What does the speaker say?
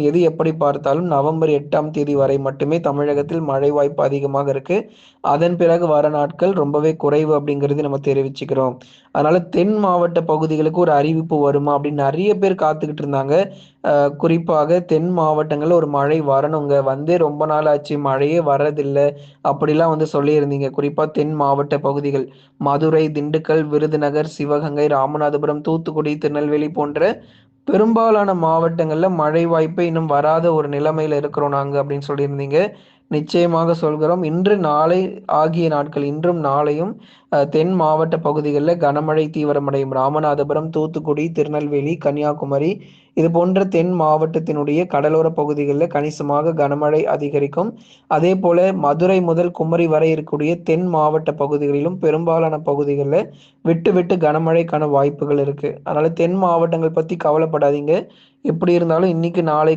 எது எப்படி பார்த்தாலும் நவம்பர் 8ஆம் தேதி வரை மட்டுமே தமிழகத்தில் மழை வாய்ப்பு அதிகமாக இருக்கு. அதன் பிறகு வர நாட்கள் ரொம்பவே குறைவு அப்படிங்கிறது நம்ம தெரிவிச்சுக்கிறோம். அதனால தென் மாவட்ட பகுதிகளுக்கு ஒரு அறிவிப்பு வருமா அப்படின்னு நெறைய பேர் காத்துக்கிட்டு இருந்தாங்க. அ குறிப்பாக தென் மாவட்டங்கள்ல ஒரு மழை வரணுங்க. வந்தே ரொம்ப நாள் ஆச்சு. மழையே வர்றதில்ல. அப்படிலாம் வந்து சொல்லியிருந்தீங்க. குறிப்பா தென் மாவட்ட பகுதிகள். மதுரை, திண்டுக்கல், விருதுநகர், சிவகங்கை, ராமநாதபுரம், தூத்துக்குடி, திருநெல்வேலி போன்ற பெரும்பாலான மாவட்டங்கள்ல மழை வாய்ப்பு இன்னும் வராத ஒரு நிலைமையில இருக்கிறோம் நாங்க அப்படின்னு சொல்லியிருந்தீங்க. நிச்சயமாக சொல்கிறோம். இன்று, நாளை ஆகிய நாட்கள் இன்றும் நாளையும் தென் மாவட்ட பகுதிகள்ல கனமழை தீவிரமடையும். ராமநாதபுரம், தூத்துக்குடி, திருநெல்வேலி, கன்னியாகுமரி இது போன்ற தென் மாவட்டத்தினுடைய கடலோர பகுதிகள்ல கணிசமாக கனமழை அதிகரிக்கும். அதேபோல மதுரை முதல் குமரி வரை இருக்கக்கூடிய தென் மாவட்ட பகுதிகளிலும் பெரும்பாலான பகுதிகள்ல விட்டு விட்டு கனமழைக்கான வாய்ப்புகள் இருக்கு. அதனால தென் மாவட்டங்கள் பத்தி கவலைப்படாதீங்க. எப்படி இருந்தாலும் இன்னைக்கு, நாளைக்கு